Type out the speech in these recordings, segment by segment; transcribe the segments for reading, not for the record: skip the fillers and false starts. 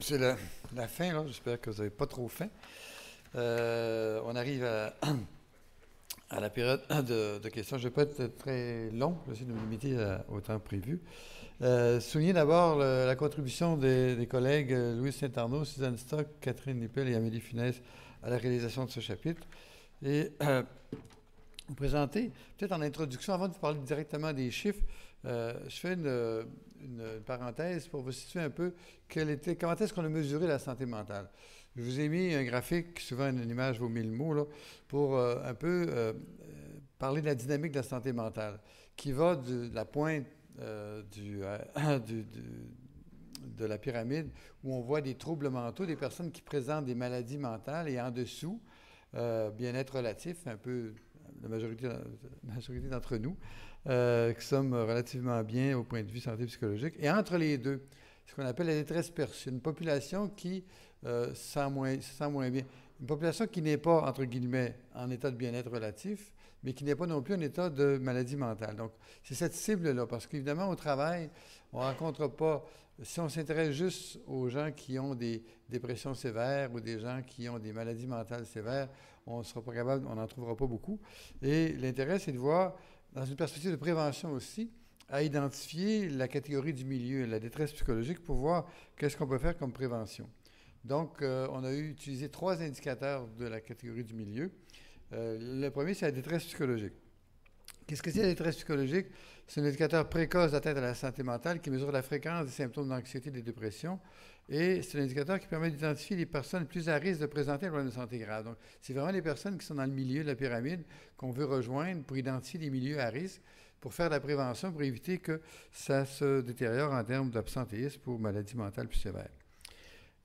C'est la fin, là. J'espère que vous n'avez pas trop faim. On arrive à la période de questions. Je ne vais pas être très long. Je vais essayer de me limiter au temps prévu. Souligner d'abord la contribution des collègues Louis Saint-Arnaud, Suzanne Stock, Catherine Nippel et Amélie Funès à la réalisation de ce chapitre. Et vous présenter, peut-être en introduction, avant de vous parler directement des chiffres, je fais une parenthèse pour vous situer un peu comment est-ce qu'on a mesuré la santé mentale. Je vous ai mis un graphique, souvent une image vaut 1000 mots, là, pour un peu parler de la dynamique de la santé mentale, qui va de la pointe de la pyramide, où on voit des troubles mentaux, des personnes qui présentent des maladies mentales, et en dessous, bien-être relatif, un peu la majorité d'entre nous, qui sommes relativement bien au point de vue santé psychologique. Et entre les deux, ce qu'on appelle la détresse perçue, une population qui se sent moins bien. Une population qui n'est pas, entre guillemets, en état de bien-être relatif, mais qui n'est pas non plus en état de maladie mentale. Donc, c'est cette cible-là, parce qu'évidemment, au travail, on ne rencontre pas, si on s'intéresse juste aux gens qui ont des dépressions sévères ou des gens qui ont des maladies mentales sévères, on ne sera pas capable, on n'en trouvera pas beaucoup. Et l'intérêt, c'est de voir, dans une perspective de prévention aussi, à identifier la catégorie du milieu, la détresse psychologique, pour voir qu'est-ce qu'on peut faire comme prévention. Donc, on a utilisé 3 indicateurs de la catégorie du milieu. Le premier, c'est la détresse psychologique. Qu'est-ce que c'est la détresse psychologique? C'est un indicateur précoce d'atteinte à la santé mentale qui mesure la fréquence des symptômes d'anxiété et de dépression. Et c'est un indicateur qui permet d'identifier les personnes plus à risque de présenter un problème de santé grave. Donc, c'est vraiment les personnes qui sont dans le milieu de la pyramide qu'on veut rejoindre pour identifier les milieux à risque, pour faire de la prévention, pour éviter que ça se détériore en termes d'absentéisme ou maladies mentales plus sévères.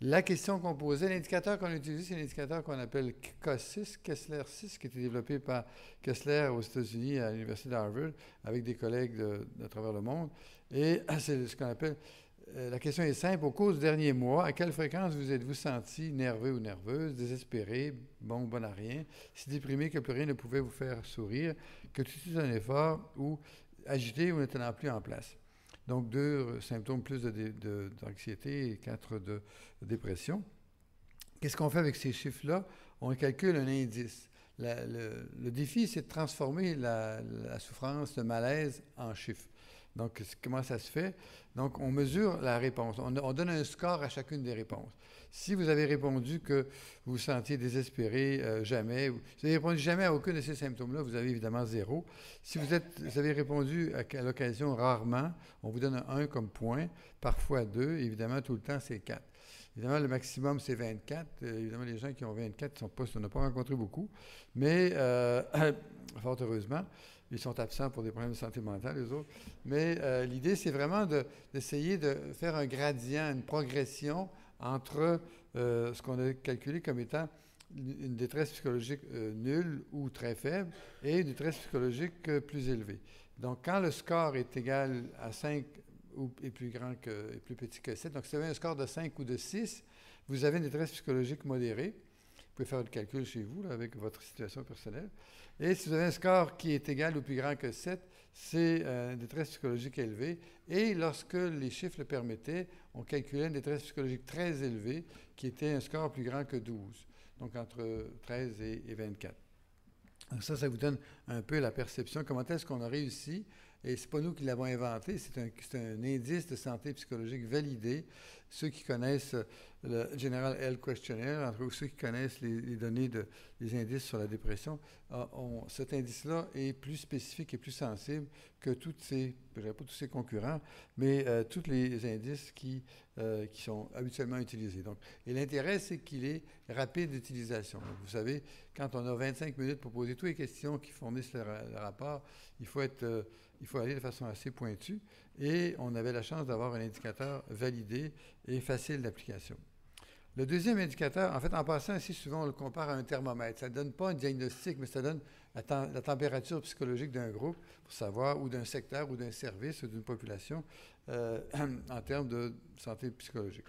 La question qu'on posait, l'indicateur qu'on a utilisé, c'est l'indicateur qu'on appelle K6, Kessler 6, qui a été développé par Kessler aux États-Unis à l'Université d'Harvard avec des collègues de travers le monde. Et c'est ce qu'on appelle, la question est simple, au cours du dernier mois, à quelle fréquence vous êtes-vous senti nerveux ou nerveuse, désespéré, bon à rien, si déprimé que plus rien ne pouvait vous faire sourire, que tout est un effort, ou agité ou ne tenant plus en place. Donc, 2 symptômes plus d'anxiété et 4 de dépression. Qu'est-ce qu'on fait avec ces chiffres-là? On calcule un indice. Le défi, c'est de transformer la souffrance, le malaise en chiffres. Donc, comment ça se fait? Donc, on mesure la réponse. On donne un score à chacune des réponses. Si vous avez répondu que vous vous sentiez désespéré, jamais, vous avez répondu jamais à aucun de ces symptômes-là, vous avez évidemment 0. Si vous avez répondu à l'occasion rarement, on vous donne un 1 comme point, parfois 2, évidemment, tout le temps, c'est 4. Évidemment, le maximum, c'est 24. Évidemment, les gens qui ont 24, on n'a pas rencontré beaucoup, mais fort heureusement, ils sont absents pour des problèmes de santé mentale, les autres. Mais l'idée, c'est vraiment d'essayer de faire un gradient, une progression entre ce qu'on a calculé comme étant une détresse psychologique nulle ou très faible et une détresse psychologique plus élevée. Donc, quand le score est égal à 5 est plus petit que 7, donc si vous avez un score de 5 ou de 6, vous avez une détresse psychologique modérée. Vous pouvez faire le calcul chez vous là, avec votre situation personnelle. Et si vous avez un score qui est égal ou plus grand que 7, c'est une détresse psychologique élevée. Et lorsque les chiffres le permettaient, on calculait une détresse psychologique très élevée qui était un score plus grand que 12, donc entre 13 et 24. Donc ça vous donne un peu la perception, comment est-ce qu'on a réussi. Et ce n'est pas nous qui l'avons inventé, c'est un indice de santé psychologique validé. Ceux qui connaissent le General Health Questionnaire, entre autres ceux qui connaissent les données des indices sur la dépression, cet indice-là est plus spécifique et plus sensible que tous ses concurrents, mais tous les indices qui sont habituellement utilisés. Donc, et l'intérêt, c'est qu'il est rapide d'utilisation. Donc, vous savez, quand on a 25 minutes pour poser toutes les questions qui fournissent le rapport, il faut aller de façon assez pointue, et on avait la chance d'avoir un indicateur validé et facile d'application. Le deuxième indicateur, en fait, en passant ici, souvent on le compare à un thermomètre. Ça ne donne pas un diagnostic, mais ça donne la température psychologique d'un groupe pour savoir, ou d'un secteur, ou d'un service, ou d'une population, en termes de santé psychologique.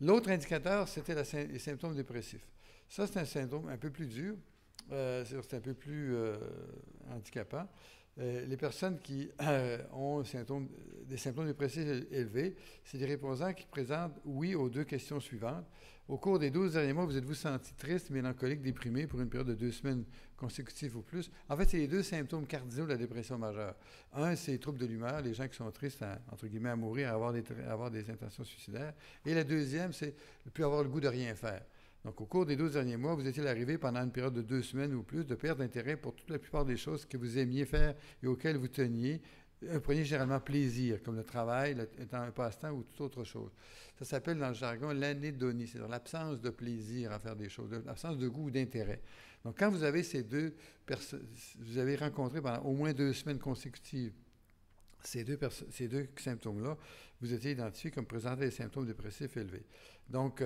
L'autre indicateur, c'était les symptômes dépressifs. Ça, c'est un symptôme un peu plus dur, c'est un peu plus handicapant. Les personnes qui ont un symptôme des symptômes dépressifs élevés, c'est des répondants qui présentent oui aux deux questions suivantes. Au cours des 12 derniers mois, vous êtes-vous senti triste, mélancolique, déprimé pour une période de 2 semaines consécutives ou plus? En fait, c'est les deux symptômes cardinaux de la dépression majeure. Un, c'est les troubles de l'humeur, les gens qui sont tristes, entre guillemets, à mourir, à avoir des intentions suicidaires. Et la deuxième, c'est ne plus avoir le goût de rien faire. Donc, au cours des 12 derniers mois, vous étiez arrivé pendant une période de 2 semaines ou plus de perte d'intérêt pour toute la plupart des choses que vous aimiez faire et auxquelles vous teniez. Preniez généralement plaisir, comme le travail, étant un passe-temps ou toute autre chose. Ça s'appelle dans le jargon l'anédonie, c'est-à-dire l'absence de plaisir à faire des choses, l'absence de goût ou d'intérêt. Donc, quand vous avez ces deux personnes, vous avez rencontré pendant au moins 2 semaines consécutives ces deux symptômes-là, vous étiez identifiés comme présentant des symptômes dépressifs élevés. Donc,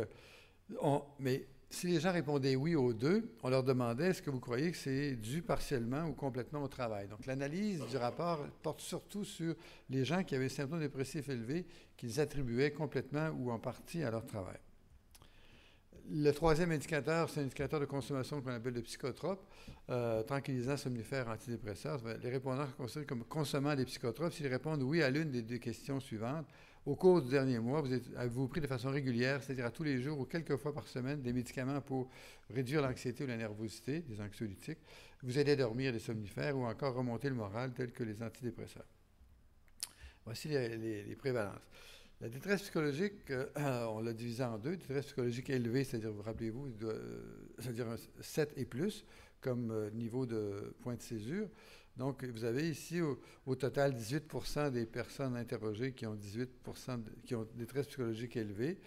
mais si les gens répondaient oui aux deux, on leur demandait est-ce que vous croyez que c'est dû partiellement ou complètement au travail. Donc, l'analyse du rapport porte surtout sur les gens qui avaient des symptômes dépressifs élevés qu'ils attribuaient complètement ou en partie à leur travail. Le troisième indicateur, c'est un indicateur de consommation qu'on appelle le psychotrope, tranquillisants, somnifères, antidépresseurs. Les répondants sont considérés comme consommant des psychotropes s'ils répondent oui à l'une des deux questions suivantes. Au cours du dernier mois, avez-vous pris de façon régulière, c'est-à-dire à tous les jours ou quelques fois par semaine, des médicaments pour réduire l'anxiété ou la nervosité, des anxiolytiques, vous aider à dormir, des somnifères ou encore remonter le moral, tels que les antidépresseurs. Voici les prévalences. La détresse psychologique, on l'a divisée en deux. Détresse psychologique élevée, c'est-à-dire, vous rappelez-vous, c'est-à-dire 7 et plus comme niveau de point de césure. Donc, vous avez ici au total 18% des personnes interrogées qui ont qui ont détresse psychologique élevée,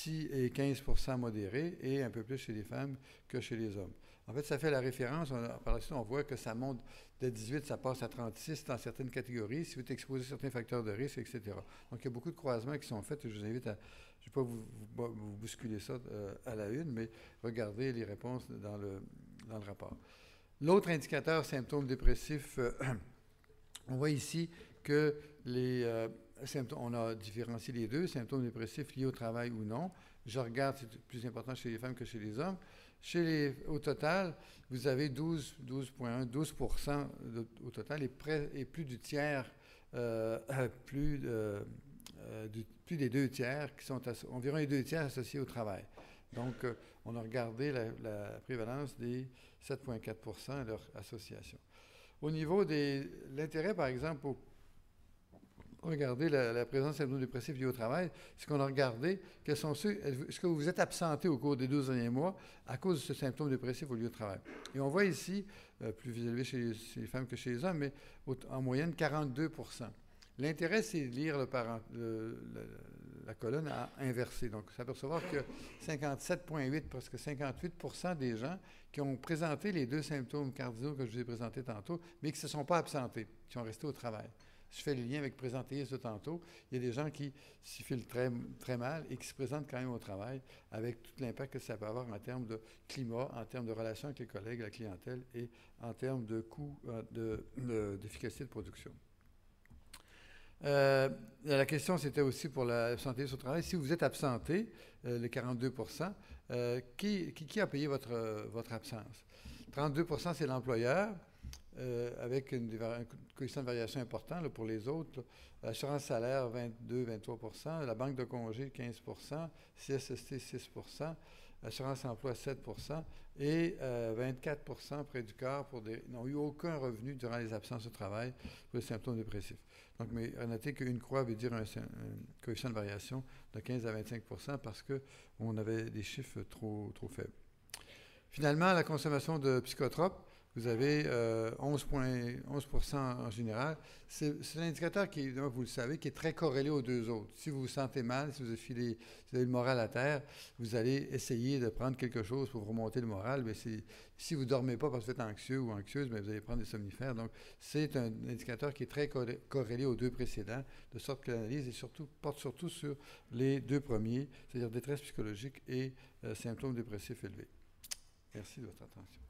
et 15% modérée, et un peu plus chez les femmes que chez les hommes. En fait, ça fait la référence. Par la suite, on voit que ça monte de 18, ça passe à 36 dans certaines catégories, si vous êtes exposé à certains facteurs de risque, etc. Donc, il y a beaucoup de croisements qui sont faits. Je vous invite à, je ne vais pas vous bousculer ça à la une, mais regardez les réponses dans le rapport. L'autre indicateur, symptômes dépressifs, on voit ici que les symptômes, on a différencié les deux, symptômes dépressifs liés au travail ou non. Je regarde, c'est plus important chez les femmes que chez les hommes. Au total, vous avez 12% au total, et plus du tiers, plus des 2 tiers, qui sont environ les 2 tiers associés au travail. Donc, on a regardé la prévalence des 7,4% et leur association. Au niveau de l'intérêt, par exemple, pour regarder la présence de symptômes dépressifs liés au travail, ce qu'on a regardé, quels sont ceux, est-ce que vous vous êtes absenté au cours des 12 derniers mois à cause de ce symptôme dépressif au lieu de travail? Et on voit ici, plus élevé chez les femmes que chez les hommes, mais en moyenne 42%. L'intérêt, c'est de lire la colonne à inverser. Donc, s'apercevoir que 57,8, presque 58% des gens qui ont présenté les deux symptômes cardinaux que je vous ai présentés tantôt, mais qui ne se sont pas absentés, qui sont restés au travail. Je fais le lien avec présentéisme de tantôt. Il y a des gens qui s'y filent très, très mal et qui se présentent quand même au travail avec tout l'impact que ça peut avoir en termes de climat, en termes de relations avec les collègues, la clientèle et en termes de coûts, d'efficacité de production. La question, c'était aussi pour l'absentéisme au travail. Si vous êtes absenté, le 42%, qui a payé votre absence? 32%, c'est l'employeur, avec un coefficient de variation important là, pour les autres. Assurance salaire, 22-23%. La banque de congé, 15%. CSST, 6%. Assurance emploi, 7%. Et 24% près du quart n'ont eu aucun revenu durant les absences au travail pour les symptômes dépressifs. Donc, mais notez qu'une croix veut dire un coefficient de variation de 15 à 25% parce qu'on avait des chiffres trop faibles. Finalement, la consommation de psychotropes, vous avez 11% en général. C'est un indicateur qui, vous le savez, qui est très corrélé aux deux autres. Si vous vous sentez mal, si vous avez le moral à terre, vous allez essayer de prendre quelque chose pour vous remonter le moral. Mais si vous ne dormez pas parce que vous êtes anxieux ou anxieuse, mais vous allez prendre des somnifères. Donc, c'est un indicateur qui est très corrélé aux deux précédents, de sorte que l'analyse porte surtout sur les deux premiers, c'est-à-dire détresse psychologique et symptômes dépressifs élevés. Merci de votre attention.